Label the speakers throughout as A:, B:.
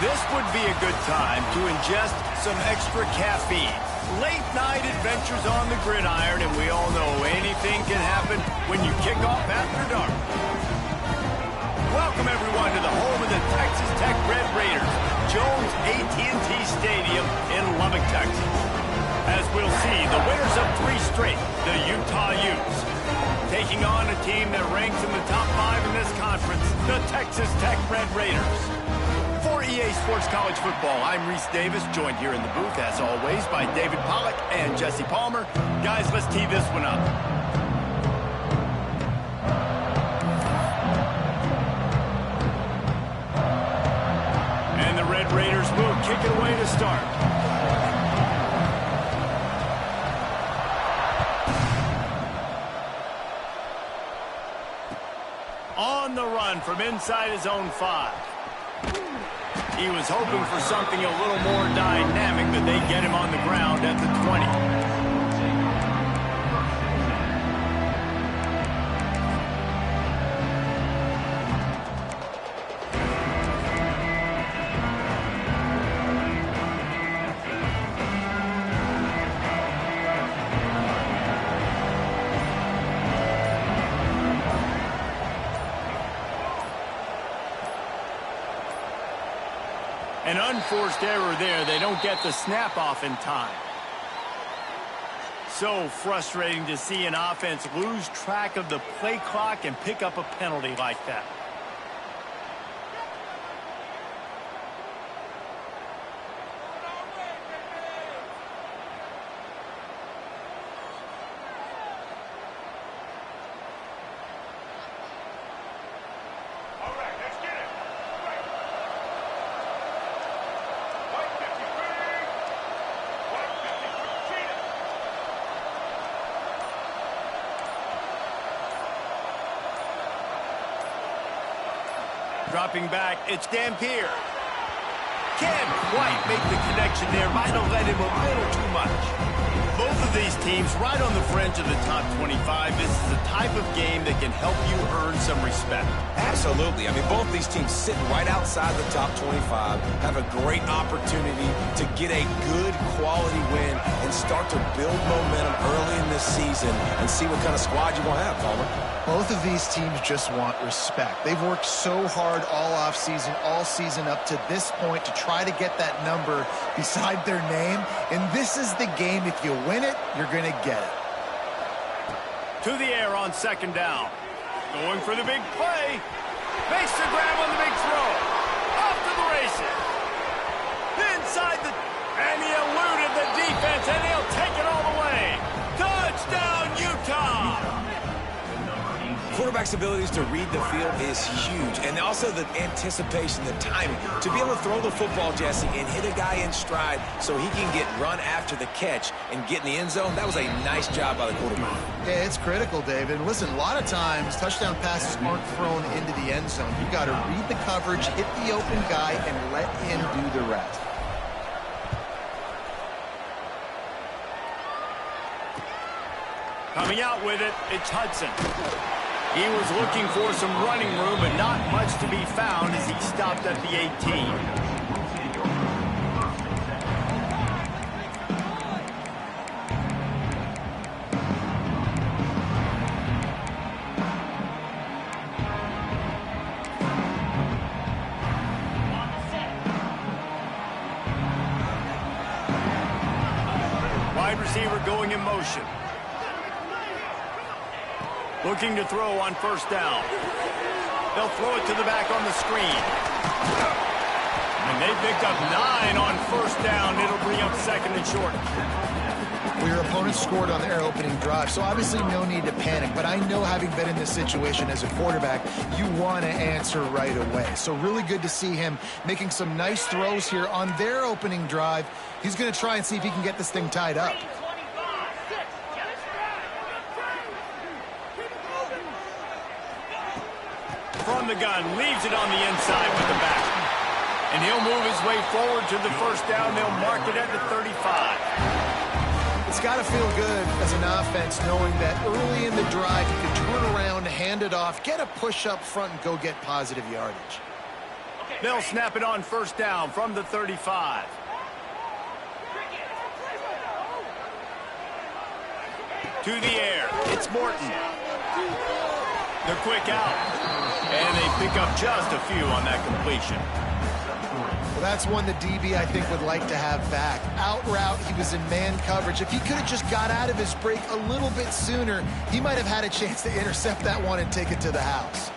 A: This would be a good time to ingest some extra caffeine. Late night adventures on the gridiron, and we all know anything can happen when you kick off after dark. Welcome everyone to the home of the Texas Tech Red Raiders, Jones AT&T Stadium in Lubbock, Texas. As we'll see, the winners of 3 straight, the Utah Utes, taking on a team that ranks in the top 5 in this conference, the Texas Tech Red Raiders. For EA Sports College Football, I'm Reese Davis, joined here in the booth, as always, by David Pollack and Jesse Palmer. Guys, let's tee this one up. And the Red Raiders will kick it away to start. On the run from inside his own 5. He was hoping for something a little more dynamic, but they get him on the ground at the 20. An unforced error there. They don't get the snap off in time. So frustrating to see an offense lose track of the play clock and pick up a penalty like that. Dropping back, it's Dampier. Can't quite make the connection there. Might have let him a little too much. Both of these teams right on the fringe of the top 25. This is the type of game that can help you earn some respect.
B: Absolutely. I mean, both these teams sitting right outside the top 25 have a great opportunity to get a good quality win and start to build momentum early in this season and see what kind of squad you're going to have, Palmer.
C: Both of these teams just want respect. They've worked so hard all offseason, all season up to this point to try to get that number beside their name. And this is the game. If you win it, you're going to get it.
A: To the air on 2nd down. Going for the big play. Makes the grab on the big throw. Off to the races. Inside the... And he eluded the defense, and he'll take it all the way. Touchdown, Utah!
B: Quarterback's abilities to read the field is huge, and also the anticipation, the timing. To be able to throw the football, Jesse, and hit a guy in stride so he can get run after the catch and get in the end zone, that was a nice job by the quarterback.
C: Yeah, it's critical, David. Listen, a lot of times touchdown passes aren't thrown into the end zone. You've got to read the coverage, hit the open guy, and let him do the rest.
A: Coming out with it, it's Hudson. He was looking for some running room, but not much to be found as he stopped at the 18. Wide receiver going in motion. Looking to throw on 1st down. They'll throw it to the back on the screen. And they picked up 9 on 1st down. It'll bring up 2nd and short.
C: Well, your opponent scored on their opening drive, so obviously no need to panic. But I know, having been in this situation as a quarterback, you want to answer right away. So really good to see him making some nice throws here on their opening drive. He's going to try and see if he can get this thing tied up.
A: From the gun, leaves it on the inside with the back. And he'll move his way forward to the first down. They'll mark it at the 35.
C: It's got to feel good as an offense knowing that early in the drive you can turn around, hand it off, get a push up front, and go get positive yardage.
A: They'll snap it on first down from the 35. To the air. It's Morton. The quick out. And they pick up just a few on that completion.
C: Well, that's one the DB, I think, would like to have back. Out route, he was in man coverage. If he could have just got out of his break a little bit sooner, he might have had a chance to intercept that one and take it to the house.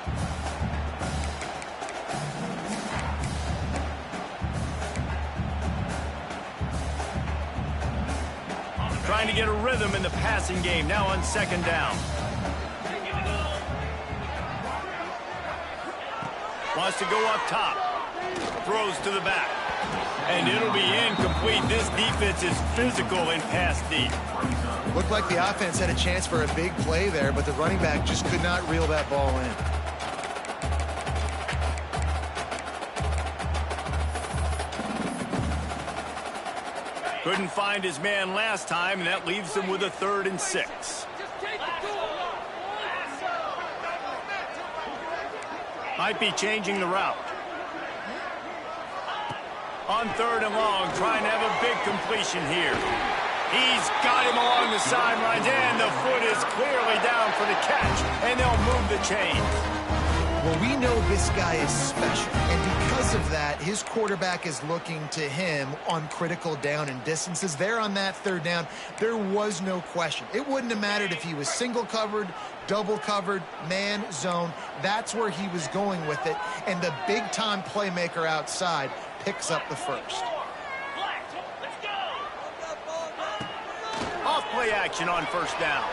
A: Trying to get a rhythm in the passing game, now on second down. Wants to go up top. Throws to the back. And it'll be incomplete. This defense is physical in pass deep.
C: Looked like the offense had a chance for a big play there, but the running back just could not reel that ball in.
A: Couldn't find his man last time, and that leaves him with a 3rd and 6. Might be changing the route. On 3rd and long, trying to have a big completion here. He's got him along the sidelines, and the foot is clearly down for the catch, and they'll move the chains.
C: Well, we know this guy is special, and because of that, his quarterback is looking to him on critical down and distances. There on that 3rd down, there was no question. It wouldn't have mattered if he was single covered, double covered, man, zone. That's where he was going with it, and the big-time playmaker outside picks up the first.
A: Off play action on first down.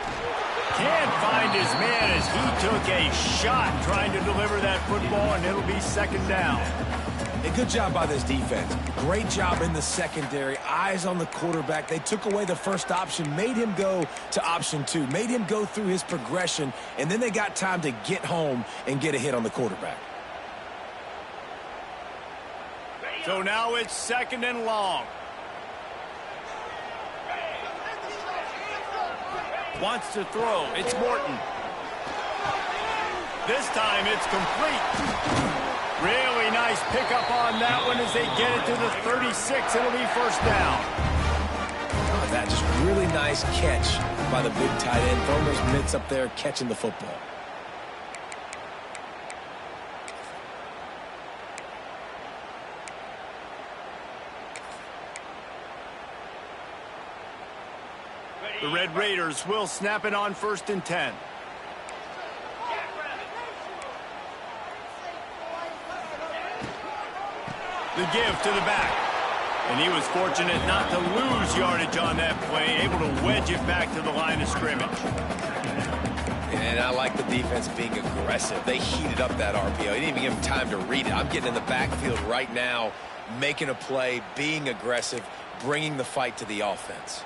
A: Can't find his man as he took a shot trying to deliver that football, and it'll be 2nd down.
B: A good job by this defense. Great job in the secondary. Eyes on the quarterback. They took away the first option, made him go to option 2, made him go through his progression, and then they got time to get home and get a hit on the quarterback.
A: So now it's 2nd and long. Wants to throw. It's Morton. This time it's complete. Really nice pickup on that one as they get it to the 36. It'll be first down.
B: Oh, that just really nice catch by the big tight end. Throwing those mitts up there, catching the football.
A: The Red Raiders will snap it on 1st and 10. The give to the back. And he was fortunate not to lose yardage on that play, able to wedge it back to the line of scrimmage.
B: And I like the defense being aggressive. They heated up that RPO. He didn't even give him time to read it. I'm getting in the backfield right now, making a play, being aggressive, bringing the fight to the offense.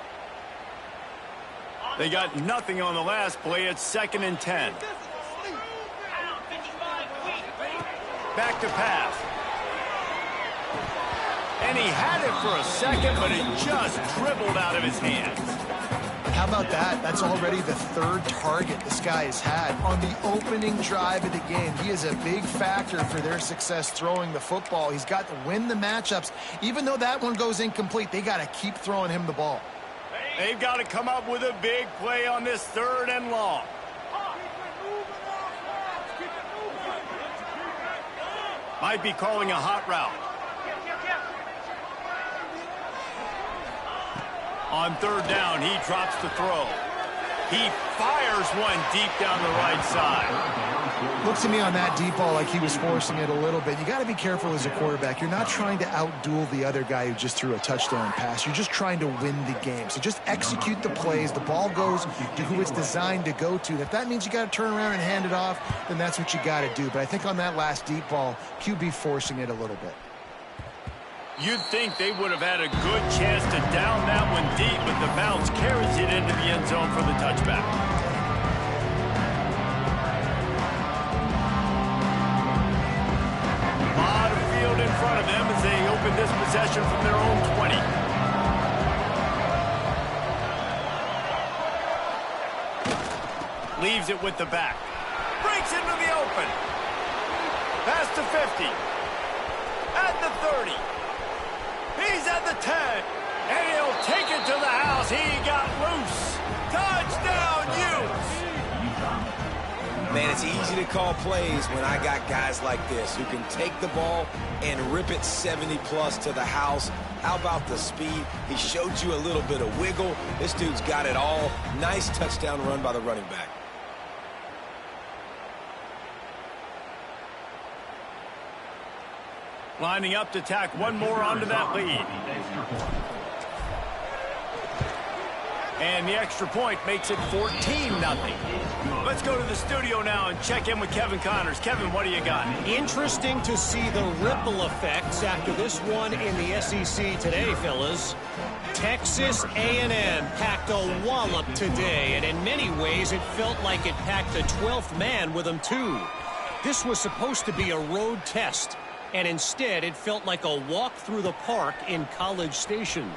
A: They got nothing on the last play. It's 2nd and 10. Back to pass. And he had it for a second, but it just dribbled out of his hands.
C: How about that? That's already the 3rd target this guy has had on the opening drive of the game. He is a big factor for their success throwing the football. He's got to win the matchups. Even though that one goes incomplete, they got to keep throwing him the ball.
A: They've got to come up with a big play on this 3rd and long. Might be calling a hot route. On 3rd down, he drops to throw. He fires one deep down the right side.
C: Looks to me on that deep ball like he was forcing it a little bit. You got to be careful as a quarterback. You're not trying to outduel the other guy who just threw a touchdown pass. You're just trying to win the game. So just execute the plays. The ball goes to who it's designed to go to. And if that means you got to turn around and hand it off, then that's what you got to do. But I think on that last deep ball, QB forcing it a little bit.
A: You'd think they would have had a good chance to down that one deep, but the bounce carries it into the end zone for the touchback. A lot of field in front of them as they open this possession from their own 20. Leaves it with the back. Breaks into the open. Past the 50. At the 30. He's at the 10, and he'll take it to the house. He got loose. Touchdown, Utes.
B: Man, it's easy to call plays when I got guys like this who can take the ball and rip it 70-plus to the house. How about the speed? He showed you a little bit of wiggle. This dude's got it all. Nice touchdown run by the running back.
A: Lining up to tack one more onto that lead. And the extra point makes it 14-0. Let's go to the studio now and check in with Kevin Connors. Kevin, what do you got?
D: Interesting to see the ripple effects after this one in the SEC today, fellas. Texas A&M packed a wallop today, and in many ways it felt like it packed a 12th man with them, too. This was supposed to be a road test, and instead it felt like a walk through the park in College Station.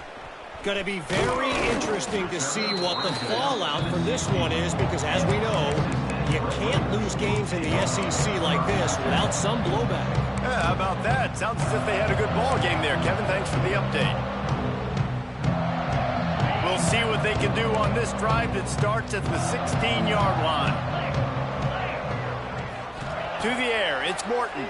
D: Going to be very interesting to see what the fallout from this one is, because as we know, you can't lose games in the SEC like this without some blowback.
A: Yeah, how about that? Sounds as if they had a good ball game there. Kevin, thanks for the update. We'll see what they can do on this drive that starts at the 16-yard line. To the air, it's Morton.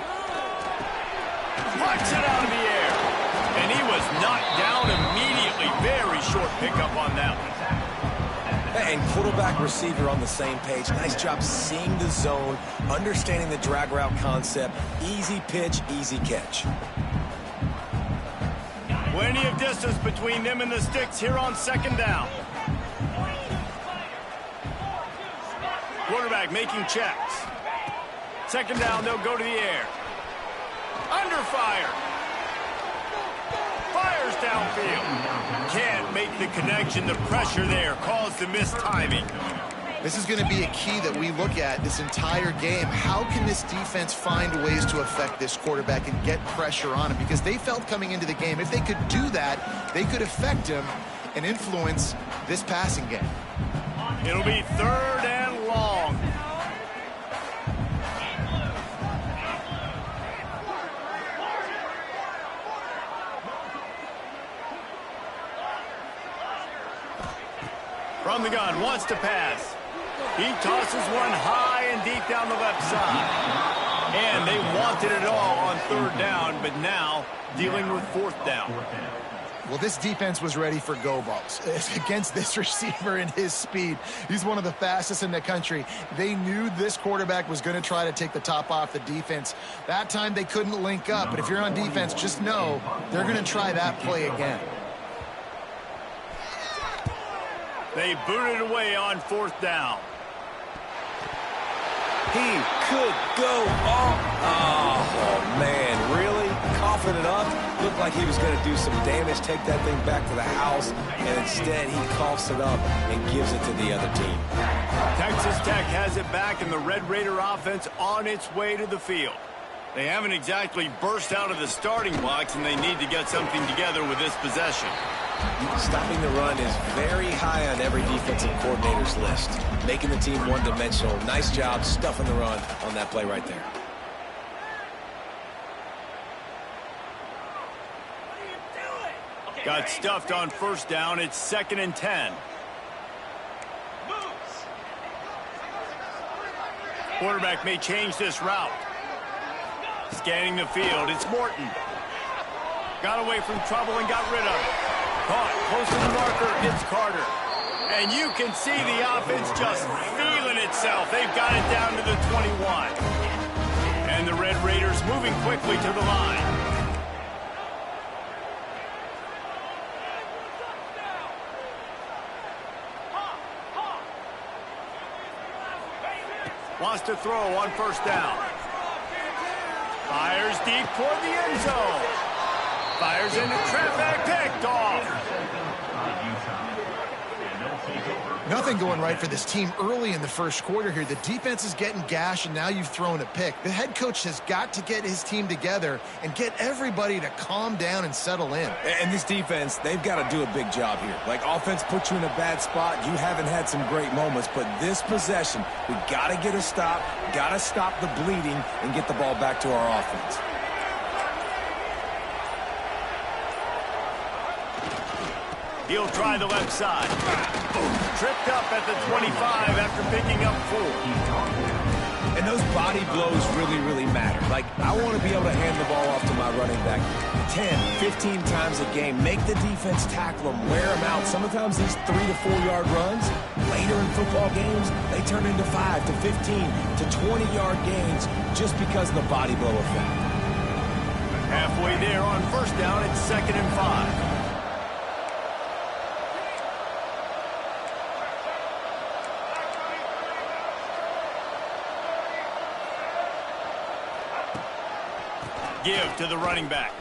A: Plucks it out of the air. And he was knocked down immediately. Very short pickup on that one.
B: And quarterback receiver on the same page. Nice job seeing the zone, understanding the drag route concept. Easy pitch, easy catch.
A: Plenty of distance between them and the sticks here on second down. Quarterback making checks. Second down, they'll go to the air. Under fire. Fires downfield. Can't make the connection. The pressure there caused the missed timing.
C: This is going to be a key that we look at this entire game. How can this defense find ways to affect this quarterback and get pressure on him? Because they felt coming into the game, if they could do that, they could affect him and influence this passing game.
A: It'll be third and long. From the gun, wants to pass. He tosses one high and deep down the left side. And they wanted it all on third down, but now dealing with fourth down.
C: Well, this defense was ready for go balls against this receiver and his speed. He's one of the fastest in the country. They knew this quarterback was going to try to take the top off the defense. That time they couldn't link up, but if you're on defense, just know they're going to try that play again.
A: They booted away on fourth down.
B: He could go off. Oh, man, really? Coughing it up. Looked like he was going to do some damage, take that thing back to the house, and instead he coughs it up and gives it to the other team.
A: Texas Tech has it back, and the Red Raider offense on its way to the field. They haven't exactly burst out of the starting blocks, and they need to get something together with this possession.
B: Stopping the run is very high on every defensive coordinator's list. Making the team one-dimensional. Nice job stuffing the run on that play right there.
A: Got stuffed on first down. It's 2nd and 10. Quarterback may change this route. Scanning the field. It's Morton. Got away from trouble and got rid of it. Caught close to the marker. It's Carter. And you can see the offense just feeling it itself. They've got it down to the 21. And the Red Raiders moving quickly to the line. Wants to throw on first down. Fires deep toward the end zone. Fires into traffic, picked off.
C: Nothing going right for this team early in the first quarter here. The defense is getting gashed, and now you've thrown a pick. The head coach has got to get his team together and get everybody to calm down and settle in.
B: And this defense, they've got to do a big job here. Like, offense put you in a bad spot. You haven't had some great moments, but this possession, we got to get a stop, got to stop the bleeding, and get the ball back to our offense.
A: He'll try the left side. Tripped up at the 25 after picking up 4.
B: And those body blows really, really matter. Like, I want to be able to hand the ball off to my running back 10, 15 times a game. Make the defense tackle them, wear them out. Sometimes these 3 to 4 yard runs, later in football games, they turn into 5 to 15 to 20 yard gains just because of the body blow effect.
A: Halfway there on first down, it's 2nd and 5. Give to the running back.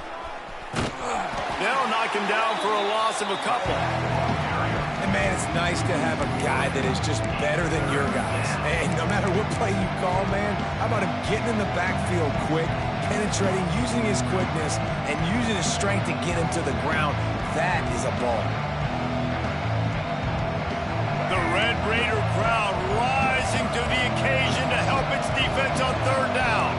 A: They'll knock him down for a loss of a couple.
B: And, man, it's nice to have a guy that is just better than your guys. And no matter what play you call, man, how about him getting in the backfield quick, penetrating, using his quickness, and using his strength to get him to the ground. That is a ball.
A: The Red Raider crowd rising to the occasion to help its defense on third down.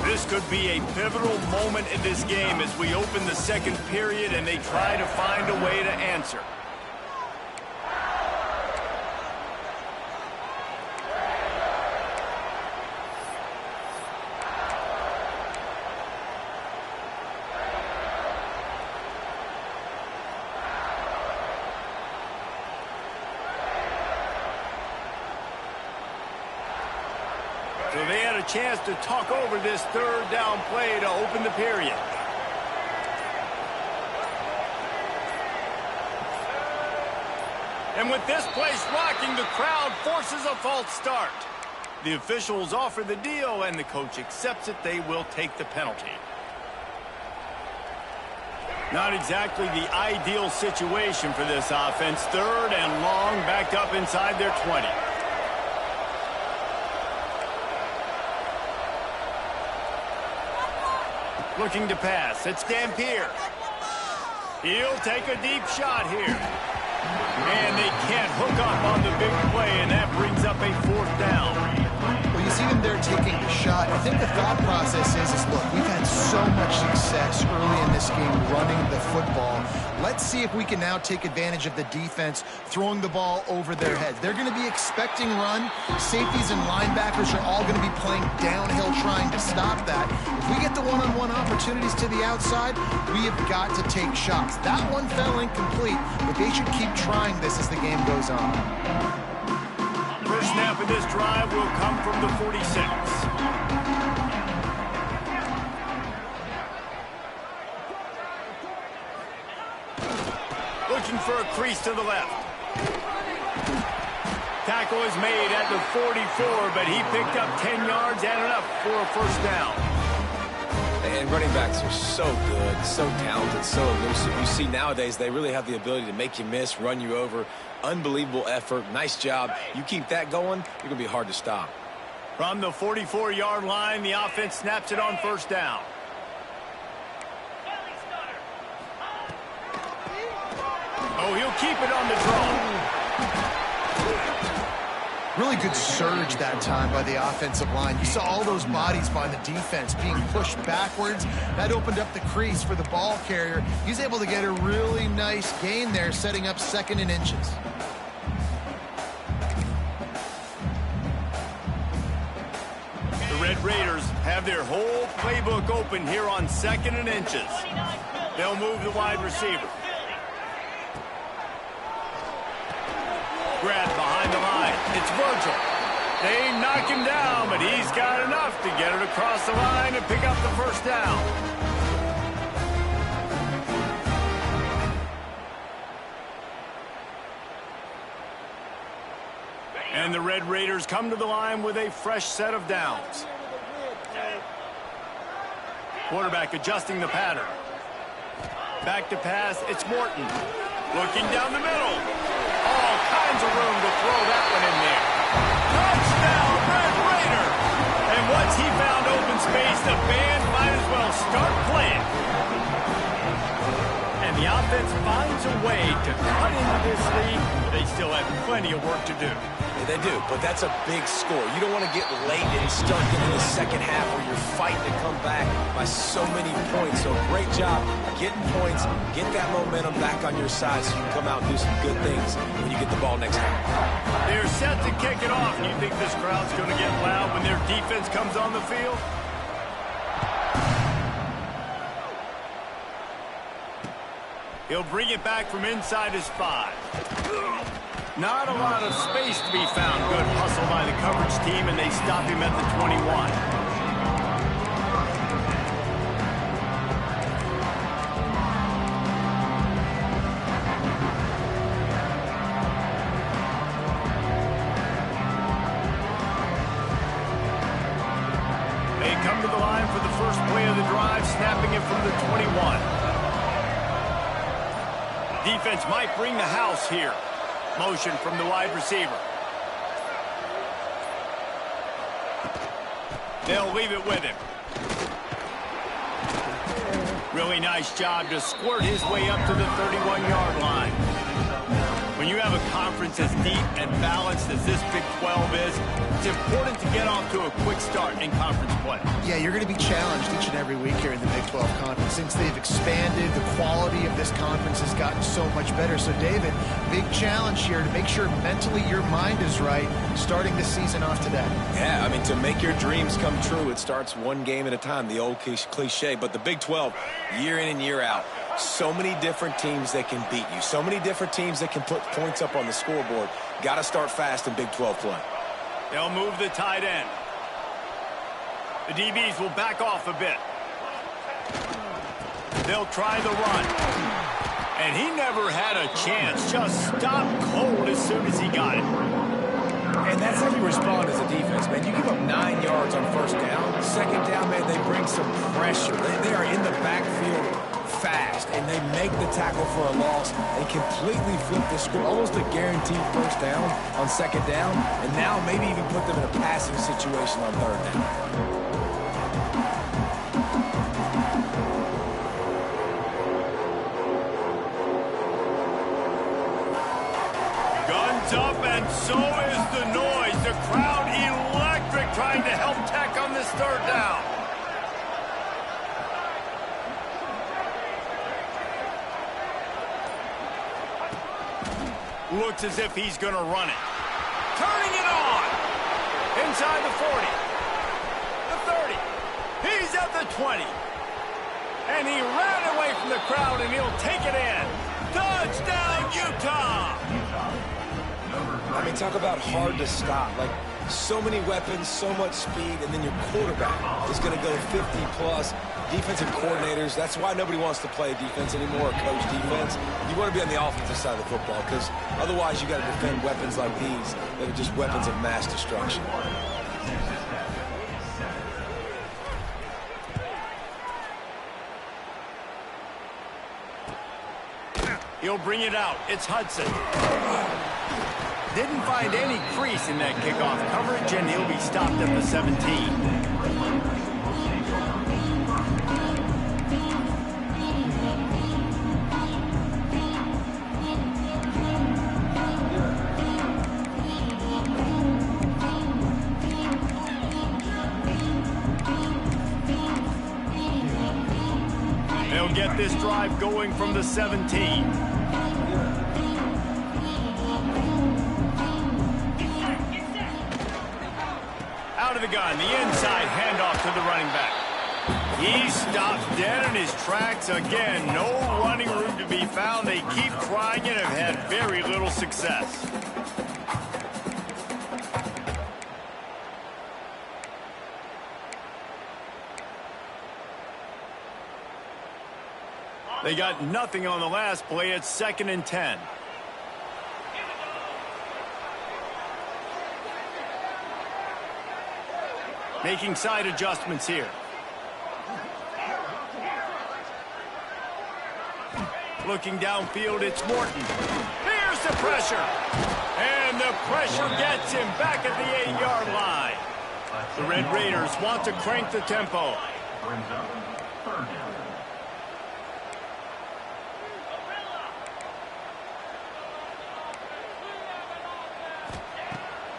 A: This could be a pivotal moment in this game as we open the second period and they try to find a way to answer. So they had a chance to talk over this third down play to open the period. And with this place rocking, the crowd forces a false start. The officials offer the deal, and the coach accepts it. They will take the penalty. Not exactly the ideal situation for this offense. Third and long, backed up inside their 20. Looking to pass. It's Dampier. He'll take a deep shot here. And they can't hook up on the big play, and that brings up a 4th down.
C: Well, you see them there taking the shot. I think the thought process is look, we've had so much success early in this game running the football. Let's see if we can now take advantage of the defense throwing the ball over their heads. They're going to be expecting run. Safeties and linebackers are all going to be playing downhill trying to stop that. If we get the one-on-one opportunities to the outside, we have got to take shots. That one fell incomplete, but they should keep trying this as the game goes on.
A: First snap of this drive will come from the 46. Looking for a crease to the left. Tackle is made at the 44, but he picked up 10 yards and enough for a first down.
B: And running backs are so good, so talented, so elusive. You see nowadays they really have the ability to make you miss, run you over. Unbelievable effort. Nice job. You keep that going, you're going to be hard to stop.
A: From the 44-yard line, the offense snaps it on first down. Oh, he'll keep it on the draw.
C: Really good surge that time by the offensive line. You saw all those bodies by the defense being pushed backwards. That opened up the crease for the ball carrier. He's able to get a really nice gain there, setting up 2nd and inches.
A: The Red Raiders have their whole playbook open here on 2nd and inches. They'll move the wide receiver. Grab behind the line. It's Virgil. They knock him down, but he's got enough to get it across the line and pick up the 1st down. And the Red Raiders come to the line with a fresh set of downs. Quarterback adjusting the pattern. Back to pass, it's Morton. Looking down the middle. All kinds of room to throw that one in there. Touchdown, Red Raider! And once he found open space, the band might as well start playing. And the offense finds a way to cut into this lead. They still have plenty of work to do.
B: Yeah, they do, but that's a big score. You don't want to get late and start into the 2nd half where you're fighting to come back by so many points. So great job getting points, get that momentum back on your side so you can come out and do some good things when you get the ball next time.
A: They're set to kick it off. You think this crowd's going to get loud when their defense comes on the field? He'll bring it back from inside his 5. Not a lot of space to be found. Good hustle by the coverage team, and they stop him at the 21. They come to the line for the first play of the drive, snapping it from the 21. Defense might bring the house here. Motion from the wide receiver. They'll leave it with him. Really nice job to squirt his way up to the 31-yard line. When you have a conference as deep and balanced as this Big 12 is, it's important to get off to a quick start in conference play.
C: Yeah, you're going to be challenged each and every week here in the Big 12 Conference. Since they've expanded, the quality of this conference has gotten so much better. So, David, big challenge here to make sure mentally your mind is right starting this season off today.
B: Yeah, I mean, to make your dreams come true, it starts one game at a time, the old cliche. But the Big 12, year in and year out, so many different teams that can beat you. So many different teams that can put points up on the scoreboard. Got to start fast in Big 12 play.
A: They'll move the tight end. The DBs will back off a bit. They'll try the run. And he never had a chance. Just stopped cold as soon as he got it.
B: And that's how you respond as a defense, man. You give up 9 yards on 1st down. 2nd down, man, they bring some pressure. They are in the backfield fast, and they make the tackle for a loss and completely flip the score. Almost a guaranteed 1st down on 2nd down, and now maybe even put them in a passing situation on 3rd down.
A: Up, and so is the noise. The crowd electric trying to help Tech on this 3rd down. Looks as if he's going to run it. Turning it on. Inside the 40. The 30. He's at the 20. And he ran away from the crowd, and he'll take it in. Touchdown, Utah!
B: I mean, talk about hard to stop. Like, so many weapons, so much speed, and then your quarterback is going to go 50-plus. Defensive coordinators, that's why nobody wants to play defense anymore or coach defense. You want to be on the offensive side of the football because otherwise you got to defend weapons like these that are just weapons of mass destruction.
A: He'll bring it out. It's Hudson. Didn't find any crease in that kickoff coverage, and he'll be stopped at the 17. get this drive going from the 17. Out of the gun, the inside handoff to the running back. He stops dead in his tracks again. No running room to be found. They keep trying it and have had very little success. They got nothing on the last play. It's 2nd and 10. Making side adjustments here. Looking downfield, it's Morton. Here's the pressure. And the pressure gets him back at the 8-yard line. The Red Raiders want to crank the tempo.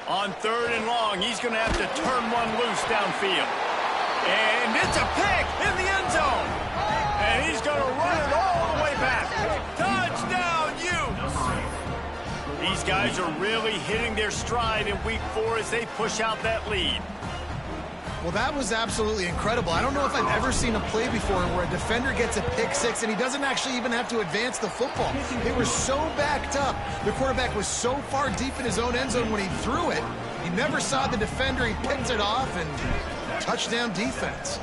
A: On 3rd and long, he's going to have to turn one loose downfield. And it's a pick in the end zone. And he's going to run it all the way back. Touchdown, Utes! These guys are really hitting their stride in Week 4 as they push out that lead.
C: Well, that was absolutely incredible. I don't know if I've ever seen a play before where a defender gets a pick six and he doesn't actually even have to advance the football. They were so backed up. The quarterback was so far deep in his own end zone when he threw it. He never saw the defender. He picked it off, and touchdown defense.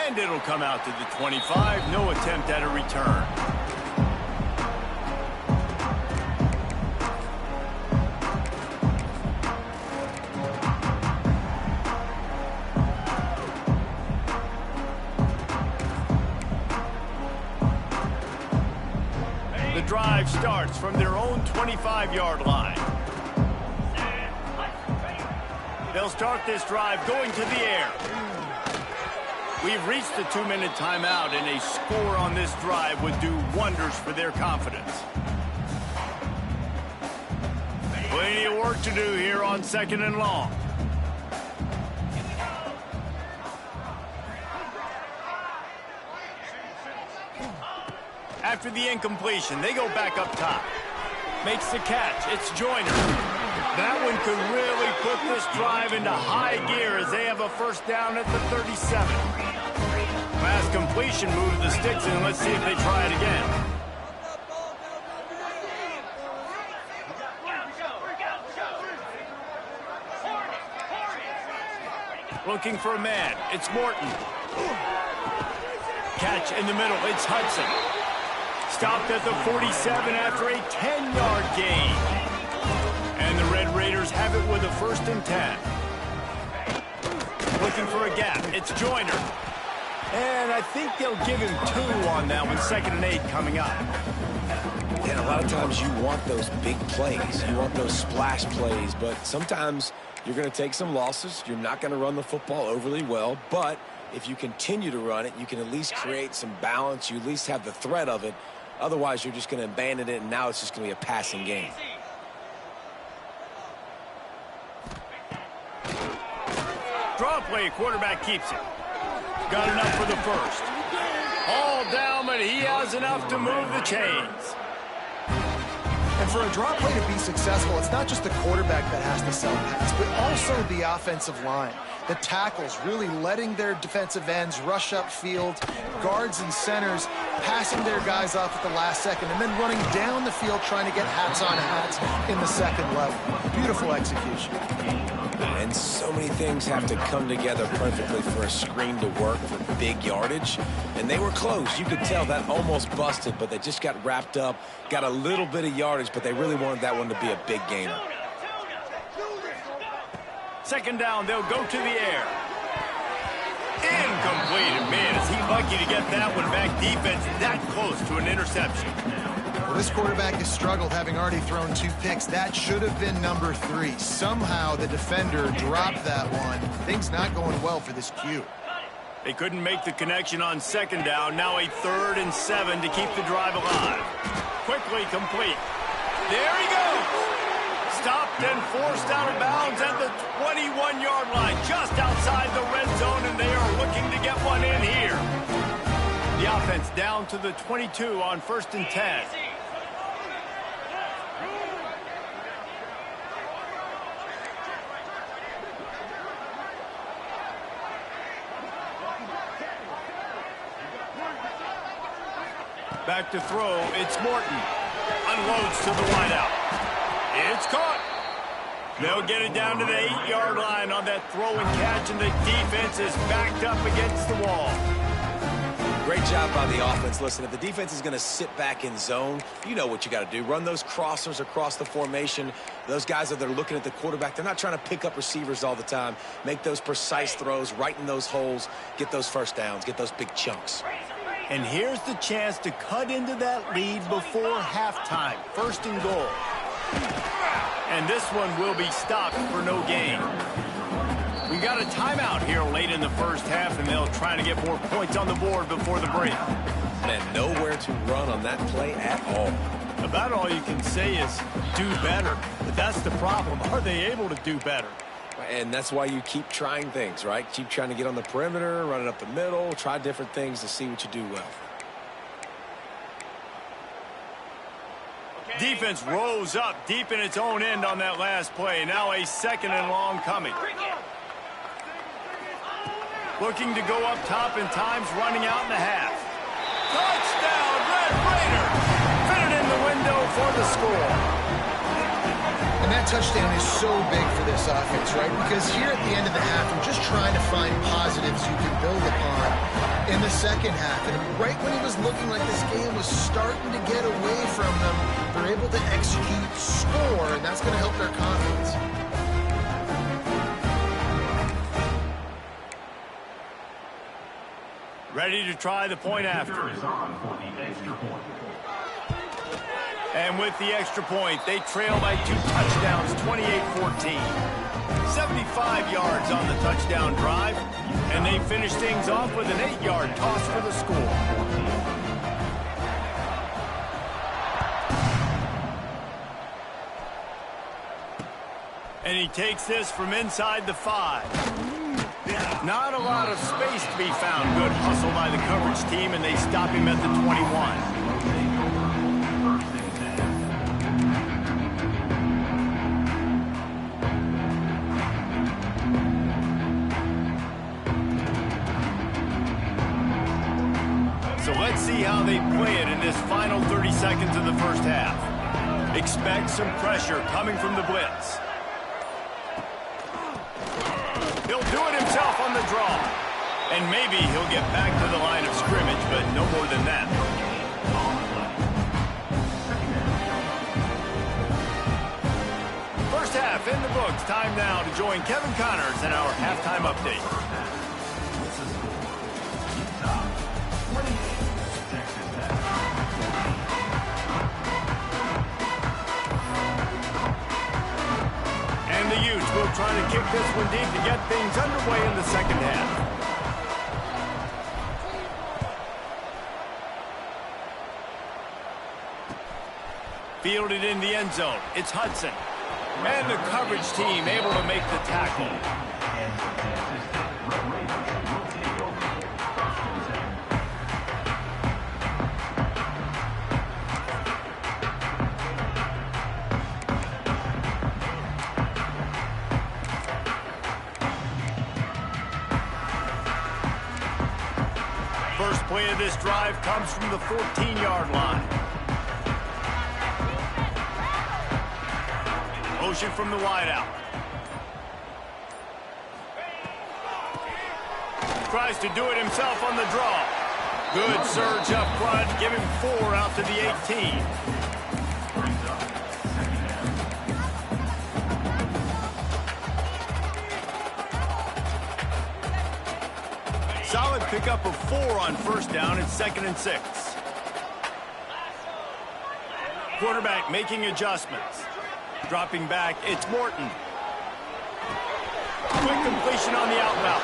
A: And it'll come out to the 25. No attempt at a return. Drive starts from their own 25-yard line. They'll start this drive going to the air. We've reached the 2-minute timeout, and a score on this drive would do wonders for their confidence. Plenty of work to do here on 2nd and long. After the incompletion, they go back up top. Makes the catch. It's Joyner. That one could really put this drive into high gear as they have a first down at the 37. Last completion moves the sticks, and let's see if they try it again. Looking for a man. It's Morton. Catch in the middle. It's Hudson. Stopped at the 47 after a 10-yard gain. And the Red Raiders have it with a 1st and 10. Looking for a gap. It's Joyner. And I think they'll give him 2 on that one. 2nd and 8 coming up.
B: And a lot of times you want those big plays. You want those splash plays. But sometimes you're going to take some losses. You're not going to run the football overly well. But if you continue to run it, you can at least create some balance. You at least have the threat of it. Otherwise, you're just going to abandon it, and now it's just going to be a passing game.
A: Draw play, quarterback keeps it. Got enough for the first. All down, but he has enough to move the chains.
C: And for a draw play to be successful, it's not just the quarterback that has to sell pass, but also the offensive line. The tackles really letting their defensive ends rush upfield, guards and centers passing their guys off at the last second, and then running down the field trying to get hats on hats in the second level. Beautiful execution.
B: And so many things have to come together perfectly for a screen to work for big yardage. And they were close. You could tell that almost busted, but they just got wrapped up, got a little bit of yardage, but they really wanted that one to be a big gainer.
A: 2nd down, they'll go to the air. Incomplete. And man, is he lucky to get that one back. Defense that close to an interception.
C: Well, this quarterback has struggled, having already thrown 2 picks. That should have been number 3. Somehow the defender dropped that one. Things not going well for this Q.
A: They couldn't make the connection on 2nd down. Now a 3rd and 7 to keep the drive alive. Quickly complete. There he goes. Stopped and forced out of bounds at the 21-yard line, just outside the red zone, and they are looking to get one in here. The offense down to the 22 on 1st and 10. Back to throw, it's Morton. Unloads to the wideout. It's caught. They'll get it down to the 8-yard line on that throw and catch, and the defense is backed up against the wall.
B: Great job by the offense. Listen, if the defense is going to sit back in zone, you know what you got to do. Run those crossers across the formation. Those guys that are looking at the quarterback, they're not trying to pick up receivers all the time. Make those precise throws, right in those holes, get those first downs, get those big chunks.
A: And here's the chance to cut into that lead before halftime. 1st and goal. And this one will be stopped for no gain. We got a timeout here late in the first half, and they'll try to get more points on the board before the break.
B: And nowhere to run on that play at all.
A: About all you can say is do better. But that's the problem. Are they able to do better?
B: And that's why you keep trying things, right? Keep trying to get on the perimeter, run it up the middle, try different things to see what you do well.
A: Defense rose up deep in its own end on that last play. Now a 2nd and long coming. Looking to go up top, and time's running out in the half. Touchdown, Red Raiders! Fitted in the window for the score.
C: And that touchdown is so big for this offense, right? Because here at the end of the half, you're just trying to find positives you can build upon in the second half. And right when it was looking like this game was starting to get away from them, they're able to execute, score, and that's going to help their confidence.
A: Ready to try the point after. And with the extra point, they trail by 2 touchdowns, 28-14. 75 yards on the touchdown drive, and they finish things off with an 8-yard toss for the score. And he takes this from inside the 5. Not a lot of space to be found. Good hustle by the coverage team, and they stop him at the 21. So let's see how they play it in this final 30 seconds of the first half. Expect some pressure coming from the blitz. He'll do it himself on the draw. And maybe he'll get back to the line of scrimmage, but no more than that. First half in the books. Time now to join Kevin Connors in our halftime update. And the Utes will try to kick this one deep to get things underway in the second half. Fielded in the end zone. It's Hudson. And the coverage team able to make the tackle. First play of this drive comes from the 14-yard line. Motion from the wideout. Tries to do it himself on the draw. Good surge up front. Give him 4 out to the 18. Solid pickup of 4 on first down. It's 2nd and 6. Quarterback making adjustments. Dropping back, it's Morton. Quick completion on the out route.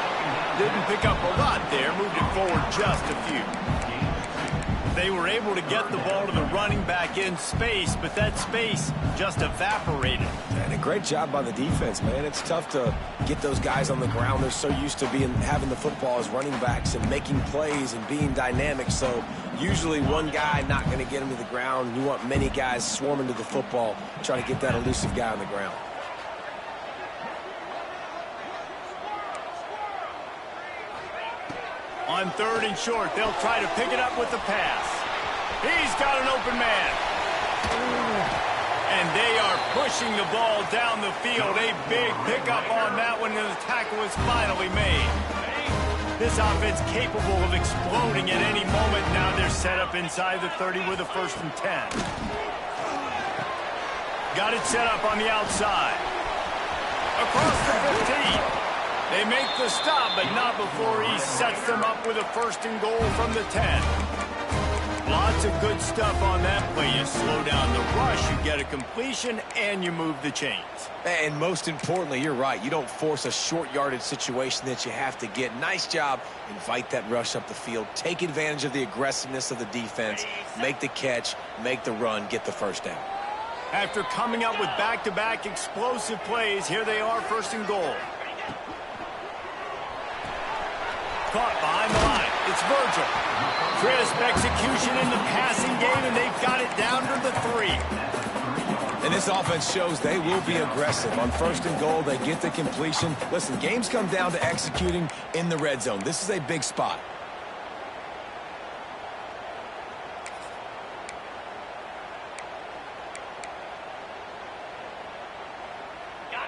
A: Didn't pick up a lot there, moved it forward just a few. They were able to get the ball to the running back in space, but that space just evaporated.
B: And a great job by the defense, man. It's tough to get those guys on the ground. They're so used to having the football as running backs and making plays and being dynamic. So usually one guy not going to get him to the ground. You want many guys swarming to the football, trying to get that elusive guy on the ground.
A: On 3rd and short, they'll try to pick it up with the pass. He's got an open man. And they are pushing the ball down the field. A big pickup on that one, and the tackle is finally made. This offense capable of exploding at any moment. Now they're set up inside the 30 with a 1st and 10. Got it set up on the outside. Across the 15. They make the stop, but not before he sets them up with a 1st and goal from the 10. Lots of good stuff on that play. You slow down the rush, you get a completion, and you move the chains.
B: And most importantly, you're right. You don't force a short yardage situation that you have to get. Nice job. Invite that rush up the field. Take advantage of the aggressiveness of the defense. Make the catch, make the run, get the 1st down.
A: After coming up with back-to-back explosive plays, here they are, 1st and goal. Caught behind the line. It's Virgil. Crisp execution in the passing game, and they've got it down to the 3.
B: And this offense shows they will be aggressive. On 1st and goal, they get the completion. Listen, games come down to executing in the red zone. This is a big spot.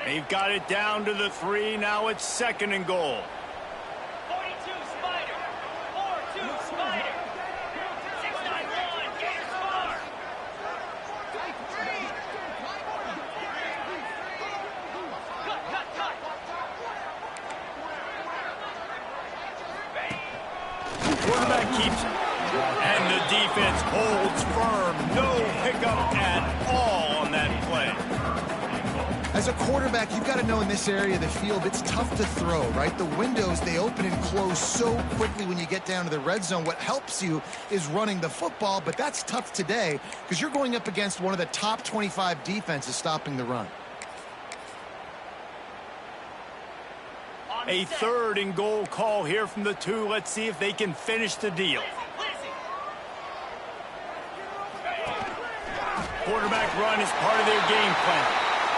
A: They've got it down to the 3. Now it's 2nd and goal. Quarterback keeps it. And the defense holds firm. No pickup at all on that play.
C: As a quarterback, you've got to know in this area of the field, it's tough to throw, right? The windows, they open and close so quickly when you get down to the red zone. What helps you is running the football, but that's tough today because you're going up against one of the top 25 defenses stopping the run.
A: A 3rd and goal call here from the 2. Let's see if they can finish the deal. Quarterback run is part of their game plan.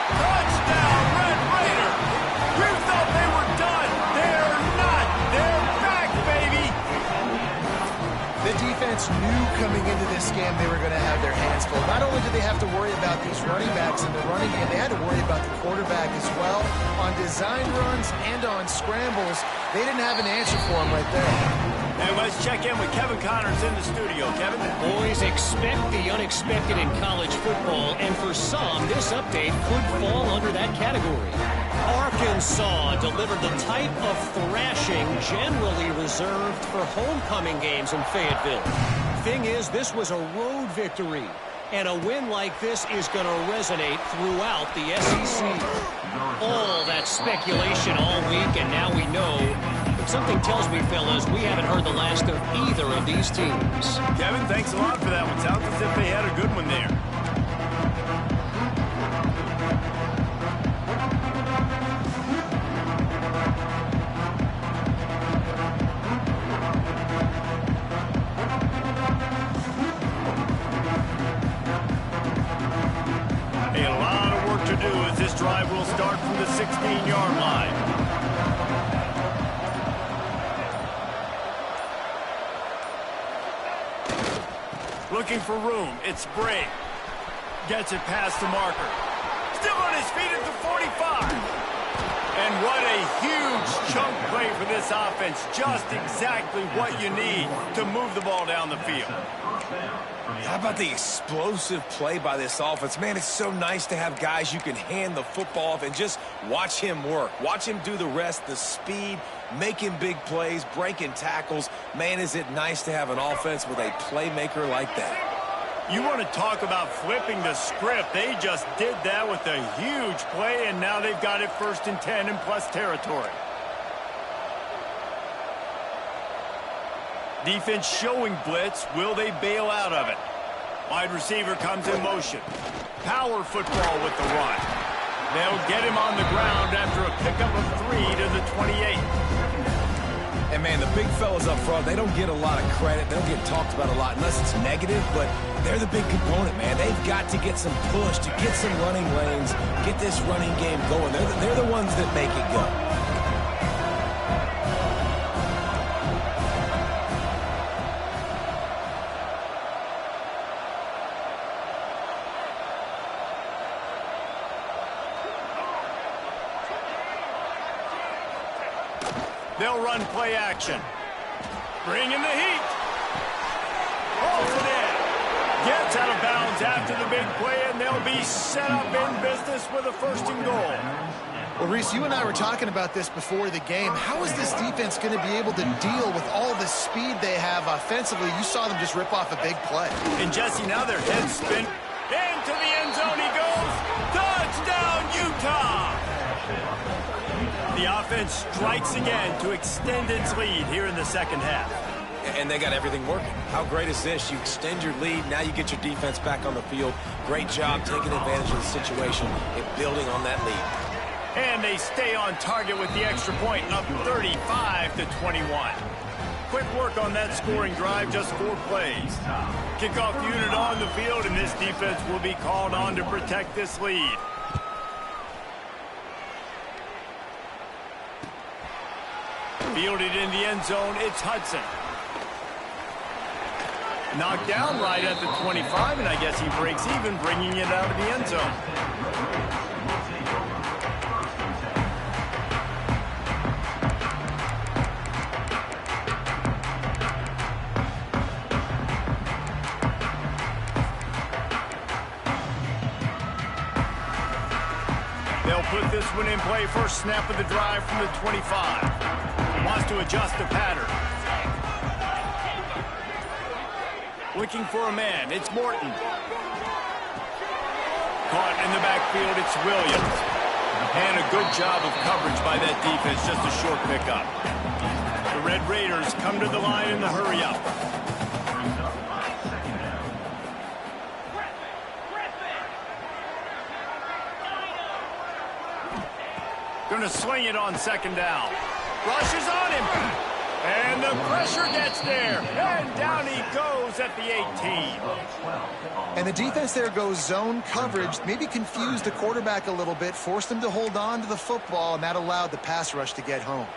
A: Touchdown, Red Raider! You thought they were done. They're not. They're back, baby!
C: The defense knew coming into this game they were going to have their hands full. Not only did they have to worry about these running backs in the running game, they had to worry about the quarterback as well. On design runs and on scrambles, they didn't have an answer for him right there.
A: And let's check in with Kevin Connors in the studio. Kevin?
D: Boys, expect the unexpected in college football, and for some, this update could fall under that category. Arkansas delivered the type of thrashing generally reserved for homecoming games in Fayetteville. Thing is, this was a road victory, and a win like this is going to resonate throughout the SEC. All that speculation all week, and now we know. But something tells me, fellas, we haven't heard the last of either of these teams.
A: Kevin, thanks a lot for that one. Sounds as if they had a good one there. A lot of work to do as this drive will start from the 16-yard line. Looking for room. It's Bray. Gets it past the marker. Still on his feet at the 45. And what a huge chunk play for this offense. Just exactly what you need to move the ball down the field.
B: How about the explosive play by this offense? Man, it's so nice to have guys you can hand the football off and just watch him work. Watch him do the rest, the speed, making big plays, breaking tackles. Man, is it nice to have an offense with a playmaker like that.
A: You want to talk about flipping the script. They just did that with a huge play, and now they've got it 1st and 10 in plus territory. Defense showing blitz. Will they bail out of it? Wide receiver comes in motion. Power football with the run. They'll get him on the ground after a pickup of 3 to the 28.
B: And, man, the big fellas up front, they don't get a lot of credit. They don't get talked about a lot unless it's negative, but they're the big component, man. They've got to get some push, to get some running lanes, get this running game going. They're the ones that make it go.
A: They'll run play action. Bring in the heat. Holds it in. Gets out of bounds after the big play, and they'll be set up in business with a 1st and goal.
C: Well, Reese, you and I were talking about this before the game. How is this defense going to be able to deal with all the speed they have offensively? You saw them just rip off a big play.
A: And Jesse, now their head spin. Into the end zone he goes. Touchdown, Utah! The offense strikes again to extend its lead here in the second half.
B: And they got everything working. How great is this? You extend your lead, now you get your defense back on the field. Great job taking advantage of the situation and building on that lead.
A: And they stay on target with the extra point, up 35 to 21. Quick work on that scoring drive, just 4 plays. Kickoff unit on the field, and this defense will be called on to protect this lead. Fielded in the end zone, it's Hudson. Knocked down right at the 25, and I guess he breaks even, bringing it out of the end zone. They'll put this one in play. First snap of the drive from the 25. Wants to adjust the pattern. Looking for a man. It's Morton. Caught in the backfield. It's Williams. And a good job of coverage by that defense. Just a short pickup. The Red Raiders come to the line in the hurry-up. Going to sling it on 2nd down. Rushes on him. And the pressure gets there. And down he goes at the 18.
C: And the defense there goes zone coverage, maybe confused the quarterback a little bit, forced him to hold on to the football, and that allowed the pass rush to get home.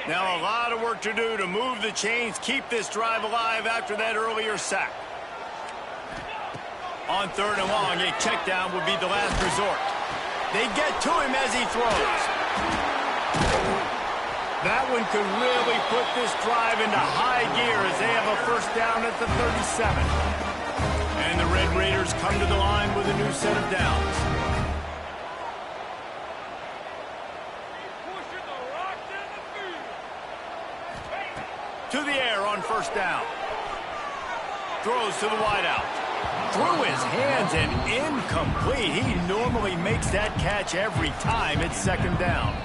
A: Now a lot of work to do to move the chains, keep this drive alive after that earlier sack. On 3rd and long, a check down would be the last resort. They get to him as he throws. That one could really put this drive into high gear as they have a 1st down at the 37. And the Red Raiders come to the line with a new set of downs. To the air on 1st down. Throws to the wideout. Through his hands and incomplete. He normally makes that catch every time. It's 2nd down.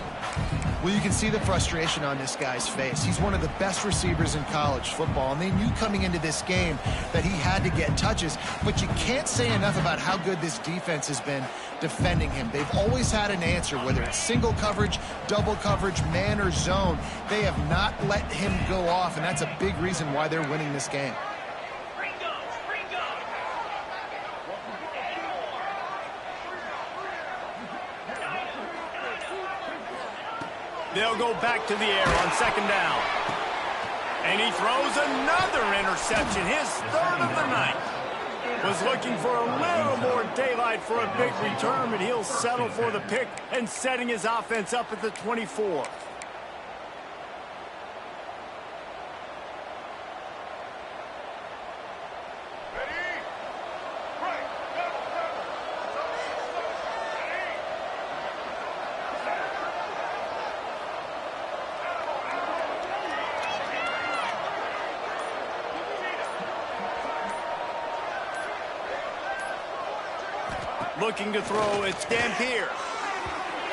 C: Well, you can see the frustration on this guy's face. He's one of the best receivers in college football, and they knew coming into this game that he had to get touches, but you can't say enough about how good this defense has been defending him. They've always had an answer, whether it's single coverage, double coverage, man or zone. They have not let him go off, and that's a big reason why they're winning this game.
A: They'll go back to the air on 2nd down. And he throws another interception, his 3rd of the night. Was looking for a little more daylight for a big return, but he'll settle for the pick and setting his offense up at the 24. Looking to throw, it's Dampier.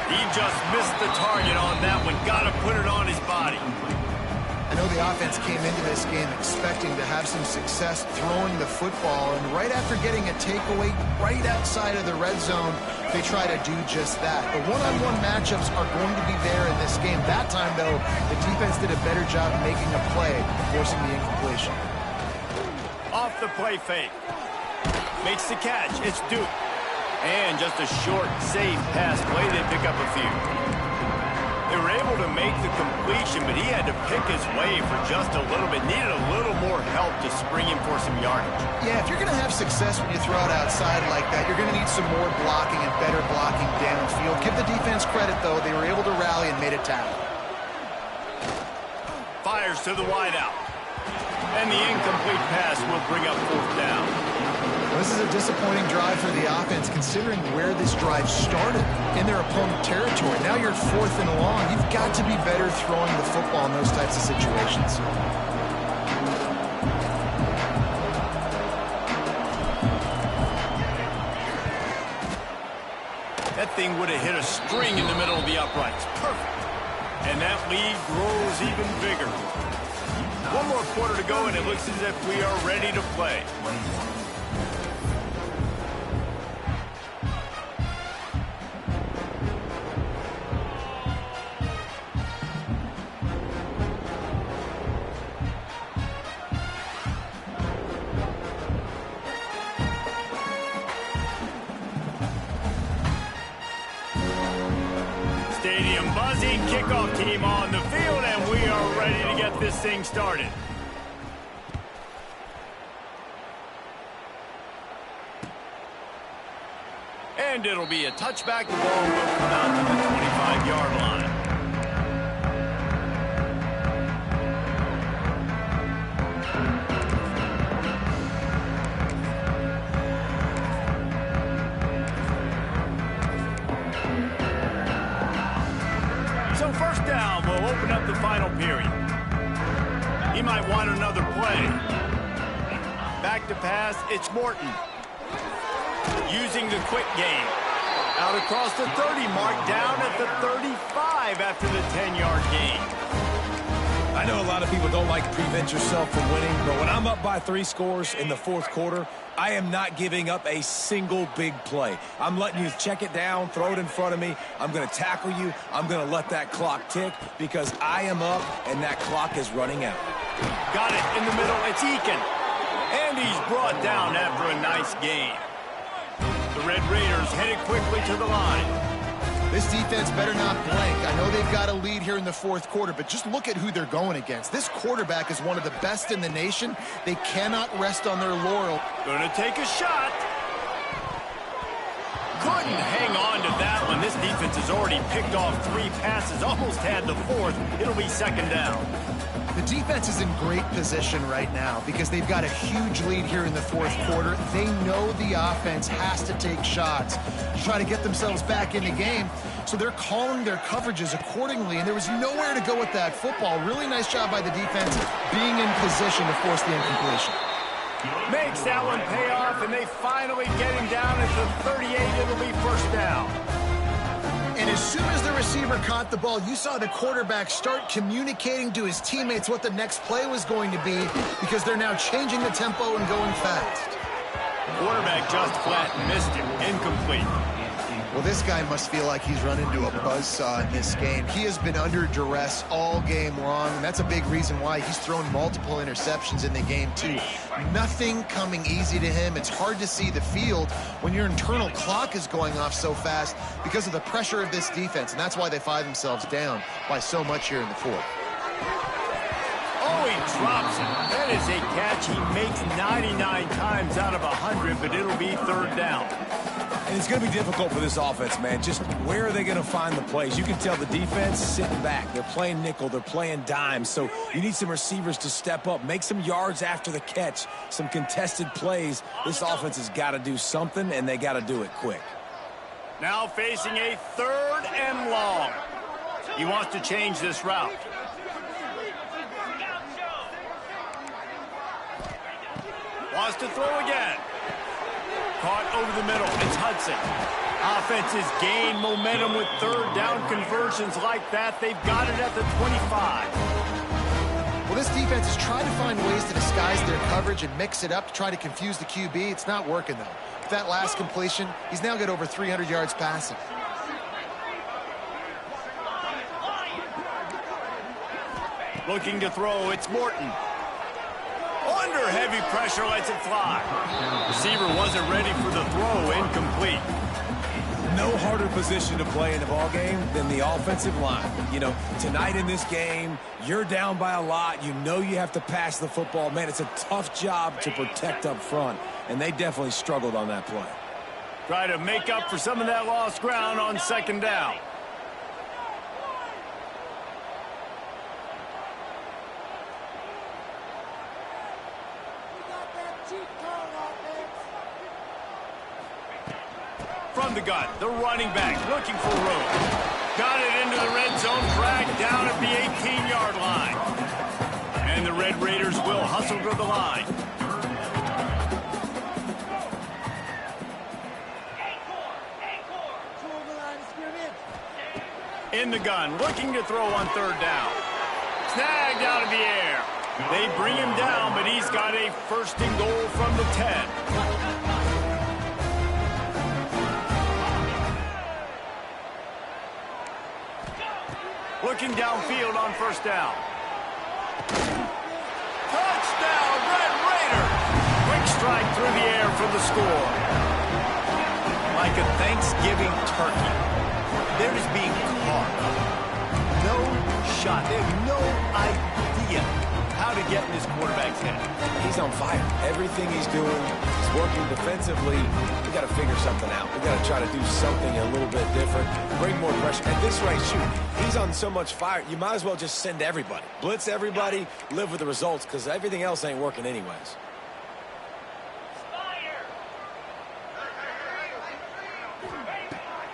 A: He just missed the target on that one. Got to put it on his body.
C: I know the offense came into this game expecting to have some success throwing the football, and right after getting a takeaway right outside of the red zone, they try to do just that. The one-on-one matchups are going to be there in this game. That time, though, the defense did a better job making a play, forcing the incompletion.
A: Off the play fake. Makes the catch. It's Duke. And just a short, safe pass play. They pick up a few. They were able to make the completion, but he had to pick his way for just a little bit. Needed a little more help to spring him for some yardage.
C: Yeah, if you're going to have success when you throw it outside like that, you're going to need some more blocking and better blocking downfield. Give the defense credit, though. They were able to rally and made a tackle.
A: Fires to the wideout. And the incomplete pass will bring up fourth down.
C: This is a disappointing drive for the offense, considering where this drive started in their opponent territory. Now you're 4th and long. You've got to be better throwing the football in those types of situations.
A: That thing would have hit a string in the middle of the uprights. Perfect. And that lead grows even bigger. One more quarter to go, and it looks as if we are ready to play. Stadium buzzing, kickoff team on the field, and we are ready to get this thing started. And it'll be a touchback. The ball will come out to the 25-yard line. So first down will open up the final period. He might want another play. Back to pass, it's Morton. Using the quick game. Out across the 30 mark, down at the 35 after the 10-yard gain.
B: I know a lot of people don't like to prevent yourself from winning, but when I'm up by 3 scores in the 4th quarter, I am not giving up a single big play. I'm letting you check it down, throw it in front of me. I'm going to tackle you. I'm going to let that clock tick because I am up and that clock is running out.
A: Got it in the middle. It's Eakin. And he's brought down after a nice gain. The Red Raiders headed quickly to the line.
C: This defense better not blank. I know they've got a lead here in the 4th quarter, but just look at who they're going against. This quarterback is one of the best in the nation. They cannot rest on their laurel.
A: Going to take a shot. Couldn't hang on to that one. This defense has already picked off 3 passes, almost had the 4th. It'll be 2nd down.
C: The defense is in great position right now because they've got a huge lead here in the 4th quarter. They know the offense has to take shots to try to get themselves back in the game. So they're calling their coverages accordingly, and there was nowhere to go with that football. Really nice job by the defense being in position to force the incompletion.
A: Makes that one pay off, and they finally get him down at the 38. It'll be 1st down.
C: And as soon as the receiver caught the ball, you saw the quarterback start communicating to his teammates what the next play was going to be because they're now changing the tempo and going fast.
A: Quarterback just flat missed him. Incomplete.
C: Well, this guy must feel like he's run into a buzzsaw in this game. He has been under duress all game long, and that's a big reason why he's thrown multiple interceptions in the game, too. Nothing coming easy to him. It's hard to see the field when your internal clock is going off so fast because of the pressure of this defense, and that's why they find themselves down by so much here in the 4th.
A: Oh, he drops it. That is a catch he makes 99 times out of 100, but it'll be 3rd down.
B: And it's going to be difficult for this offense, man. Just where are they going to find the plays? You can tell the defense sitting back. They're playing nickel. They're playing dime. So you need some receivers to step up, make some yards after the catch, some contested plays. This offense has got to do something, and they got to do it quick.
A: Now facing a 3rd and long. He wants to change this route. Wants to throw again. Caught over the middle. It's Hudson. Offenses gain momentum with third down conversions like that. They've got it at the 25.
C: Well, this defense is trying to find ways to disguise their coverage and mix it up to try to confuse the QB. It's not working, though. With that last completion, he's now got over 300 yards passing.
A: Looking to throw, it's Morton. Under heavy pressure, lets it fly. Receiver wasn't ready for the throw, incomplete.
B: No harder position to play in a ball game than the offensive line. You know, tonight in this game, you're down by a lot. You know you have to pass the football. Man, it's a tough job to protect up front, and they definitely struggled on that play.
A: Try to make up for some of that lost ground on second down. From the gun, the running back looking for room. Got it into the red zone, dragged down at the 18-yard line. And the Red Raiders will hustle to the line. In the gun, looking to throw on third down. Snagged out of the air. They bring him down, but he's got a first and goal from the 10. Looking downfield on first down. Touchdown, Red Raiders! Quick strike through the air for the score. Like a Thanksgiving turkey, they're just being carved. No shot. They have no idea how to get in this quarterback's head.
B: He's on fire. Everything he's doing, he's working defensively. We got to figure something out. We got to try to do something a little bit different, bring more pressure. At this rate, shoot, he's on so much fire, you might as well just send everybody. Blitz everybody, live with the results, because everything else ain't working anyways.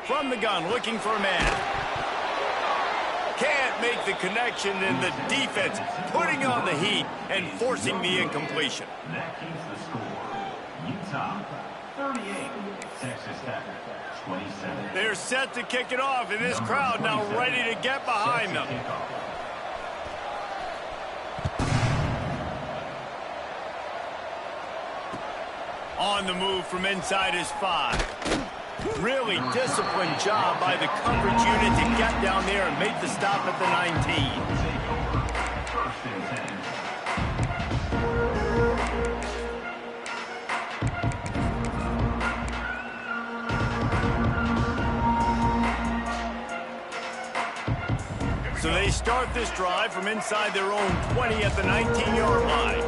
A: From the gun, looking for a man. Can't make the connection, and the defense putting on the heat and forcing the incompletion.
E: That keeps the score. Utah 38, Texas Tech 27.
A: They're set to kick it off, and this crowd now ready to get behind them. On the move from inside his 5. Really disciplined job by the coverage unit to get down there and make the stop at the 19.
E: First and
A: 10. So they start this drive from inside their own 20 at the 19-yard line.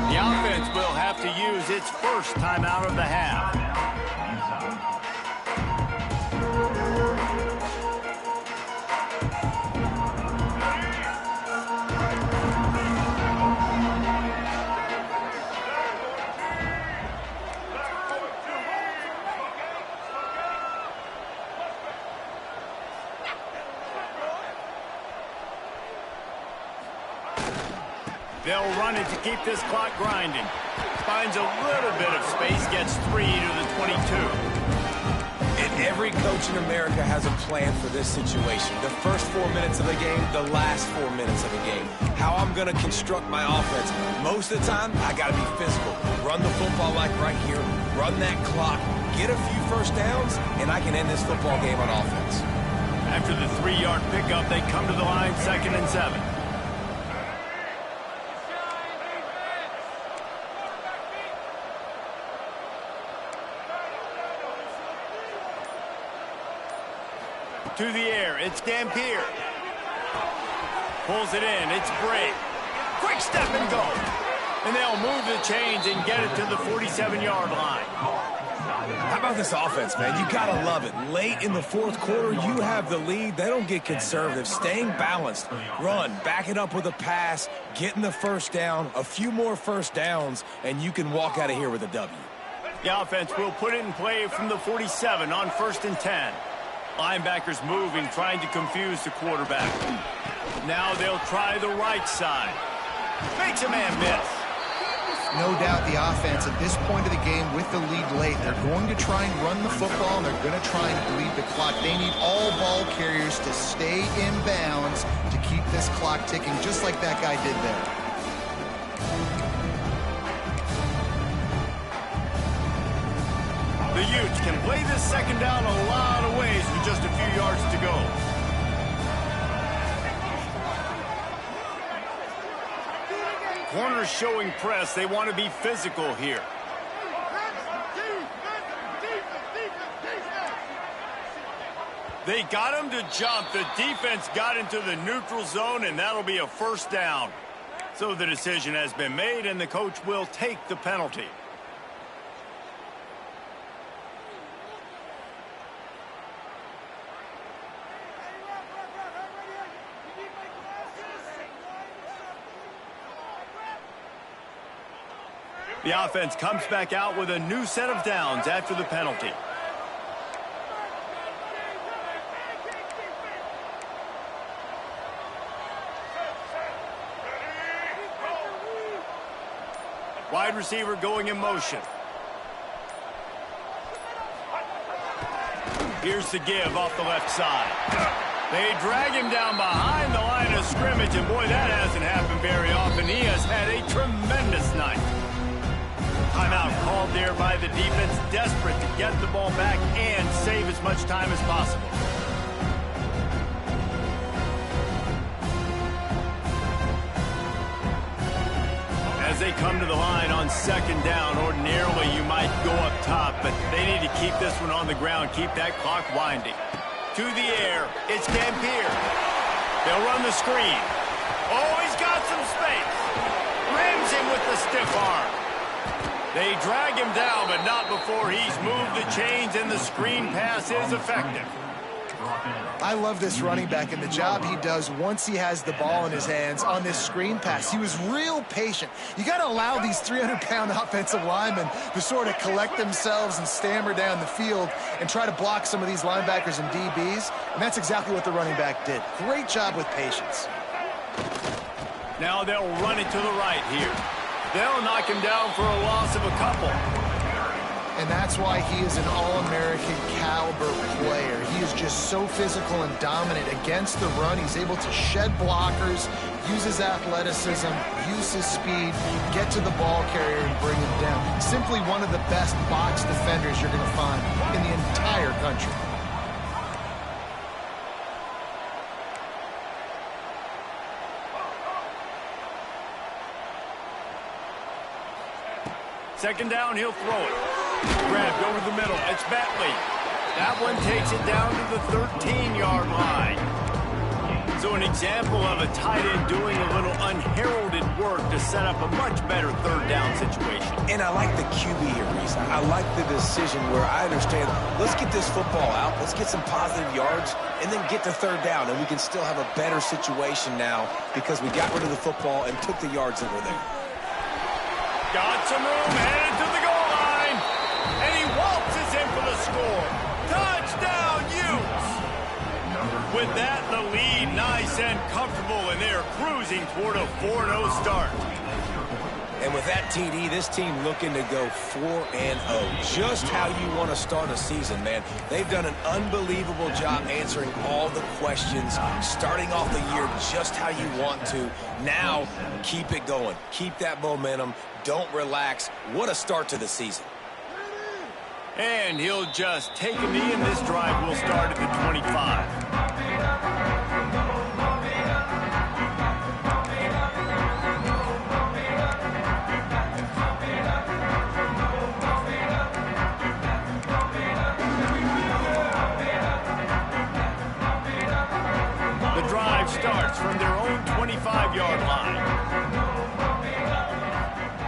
A: The offense will have to use its first timeout of the half. They'll run it to keep this clock grinding. Finds a little bit of space, gets 3 to the 22.
B: And every coach in America has a plan for this situation. The first 4 minutes of the game, the last 4 minutes of the game. How I'm going to construct my offense. Most of the time, I got to be physical. Run the football like right here. Run that clock. Get a few first downs, and I can end this football game on offense.
A: After the 3-yard pickup, they come to the line 2nd and 7. To the air, it's Dampier. Pulls it in, it's Bray. Quick step and go. And they'll move the chains and get it to the 47-yard line.
B: How about this offense, man? You gotta love it. Late in the fourth quarter, you have the lead. They don't get conservative. Staying balanced. Run, back it up with a pass, getting the first down, a few more first downs, and you can walk out of here with a W.
A: The offense will put it in play from the 47 on 1st and 10. Linebackers moving, trying to confuse the quarterback. Now they'll try the right side. Makes a man miss.
C: no doubt the offense at this point of the game with the lead late, they're going to try and run the football, and they're going to try and bleed the clock. They need all ball carriers to stay in bounds to keep this clock ticking, just like that guy did there.
A: The Utes can play this second down a lot of ways with just a few yards to go. Corners showing press. They want to be physical here. They got him to jump. The defense got into the neutral zone, and that'll be a first down. So the decision has been made, and the coach will take the penalty. The offense comes back out with a new set of downs after the penalty. Wide receiver going in motion. Here's the give off the left side. They drag him down behind the line of scrimmage, and boy, that hasn't happened very often. He has had a tremendous night. Timeout called there by the defense, desperate to get the ball back and save as much time as possible. As they come to the line on second down, ordinarily you might go up top, but they need to keep this one on the ground, keep that clock winding. To the air, it's Gampier. They'll run the screen. Oh, he's got some space. Rams him with the stiff arm. They drag him down, but not before he's moved the chains, and the screen pass is effective.
C: I love this running back and the job he does once he has the ball in his hands on this screen pass. He was real patient. You got to allow these 300-pound offensive linemen to sort of collect themselves and stammer down the field and try to block some of these linebackers and DBs, and that's exactly what the running back did. Great job with patience.
A: Now they'll run it to the right here. They'll knock him down for a loss of a couple.
C: And that's why he is an all-American caliber player. He is just so physical and dominant against the run. He's able to shed blockers, use his athleticism, use his speed, get to the ball carrier and bring him down. Simply one of the best box defenders you're going to find in the entire country.
A: Second down, he'll throw it. Grabbed over the middle. It's Bentley. That one takes it down to the 13-yard line. So an example of a tight end doing a little unheralded work to set up a much better third down situation.
B: And I like the QB here, Reese. I like the decision where I understand, let's get this football out, let's get some positive yards, and then get to third down, and we can still have a better situation now because we got rid of the football and took the yards that were there.
A: Got some room, headed to the goal line, and he waltzes in for the score. Touchdown, Utes! With that, the lead nice and comfortable, and they're cruising toward a 4-0 start.
B: And with that TD, this team looking to go 4-0. Just how you want to start a season, man. They've done an unbelievable job answering all the questions, starting off the year just how you want to. Now, keep it going. Keep that momentum. Don't relax. What a start to the season.
A: And he'll just take a knee, and this drive will start at the 25. The drive starts from their own 25-yard line.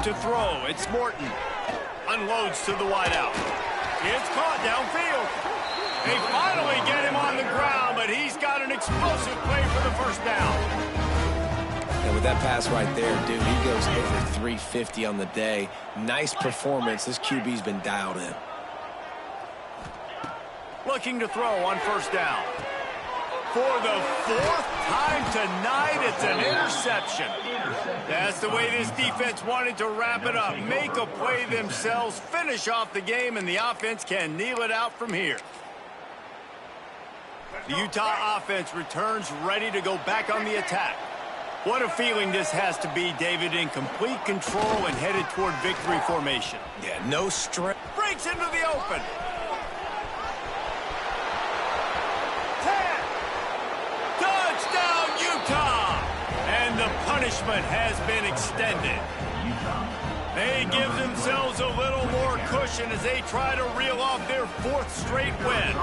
A: To throw, it's Morton. Unloads to the wideout. It's caught downfield. They finally get him on the ground, but he's got an explosive play for the first down.
B: And with that pass right there, dude, he goes over 350 on the day. Nice performance. This QB's been dialed in.
A: Looking to throw on first down. for the fourth time tonight, it's an interception. That's the way this defense wanted to wrap it up. Make a play themselves, finish off the game, and the offense can kneel it out from here. The Utah offense returns ready to go back on the attack. What a feeling this has to be, David, in complete control and headed toward victory formation.
B: Yeah, no stress.
A: Breaks into the open. 10. Touchdown, Utah! And the punishment has been extended. They give themselves a little more cushion as they try to reel off their fourth straight win.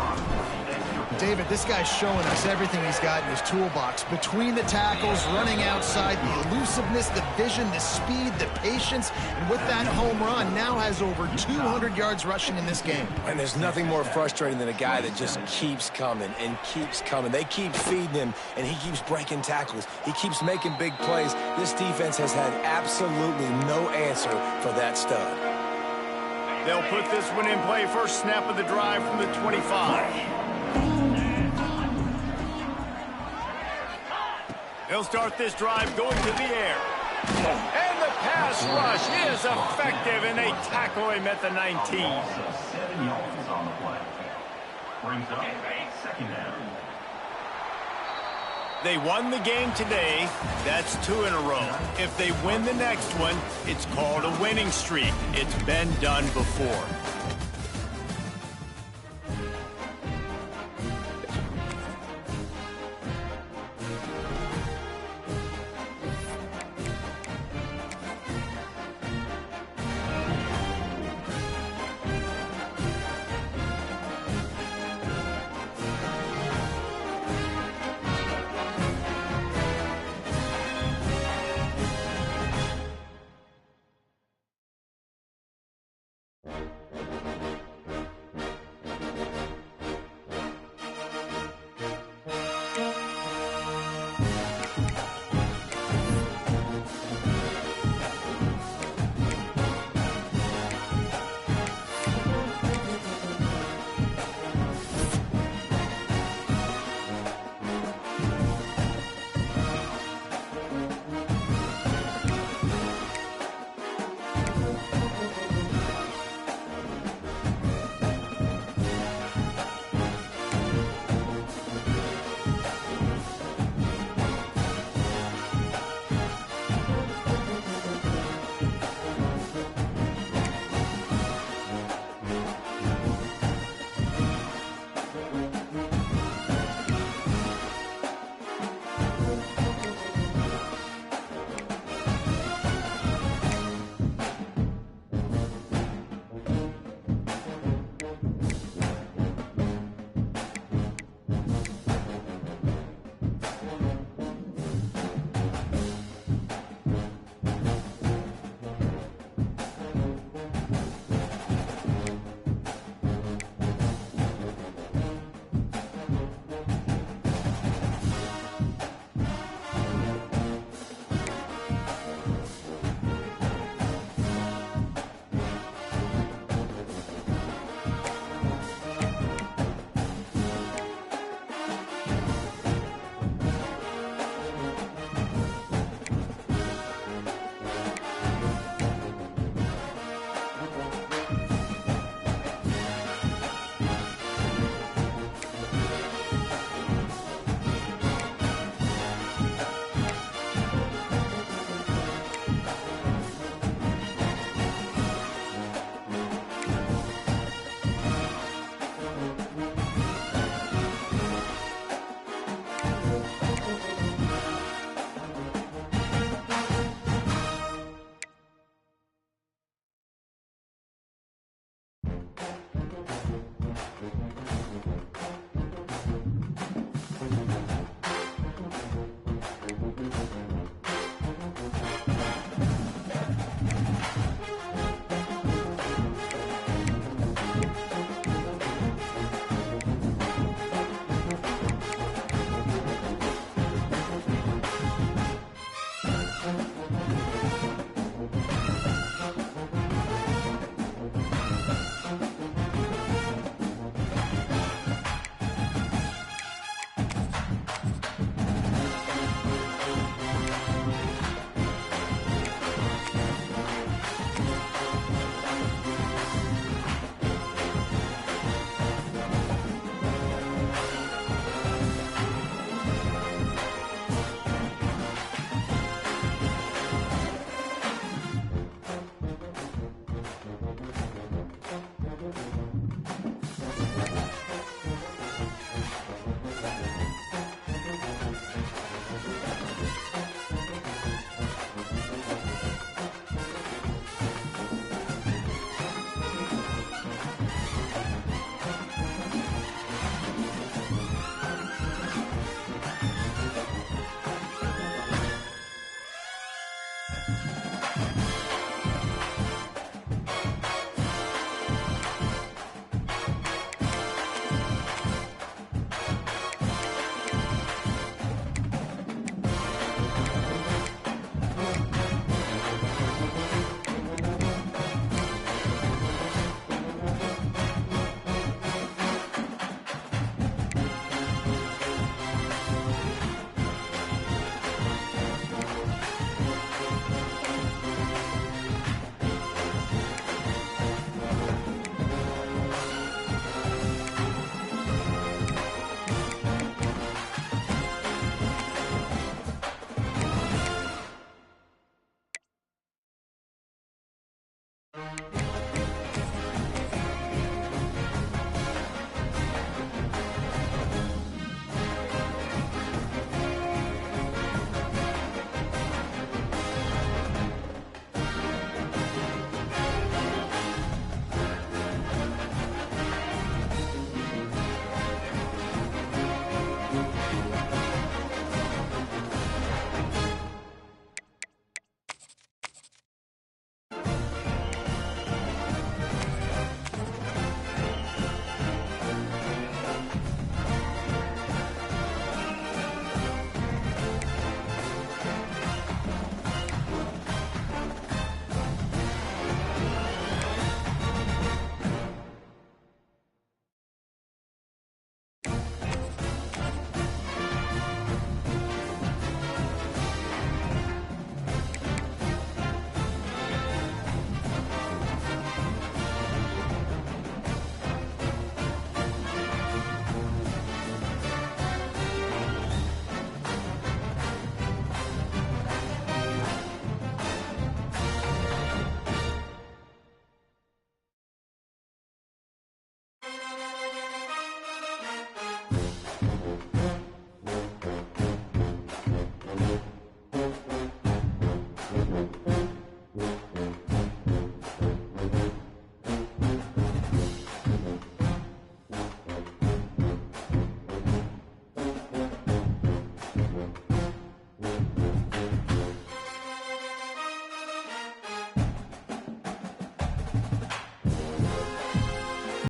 C: David, this guy's showing us everything he's got in his toolbox. Between the tackles, running outside, the elusiveness, the vision, the speed, the patience, and with that home run, now has over 200 yards rushing in this game.
B: And there's nothing more frustrating than a guy that just keeps coming and keeps coming. They keep feeding him, and he keeps breaking tackles. He keeps making big plays. This defense has had absolutely no answer for that stud.
A: They'll put this one in play. First snap of the drive from the 25. They'll start this drive going to the air. And the pass rush is effective, and they tackle him at the 19.
E: 7 yards on the play. Brings up a second down.
A: They won the game today. That's 2 in a row. If they win the next one, it's called a winning streak. It's been done before.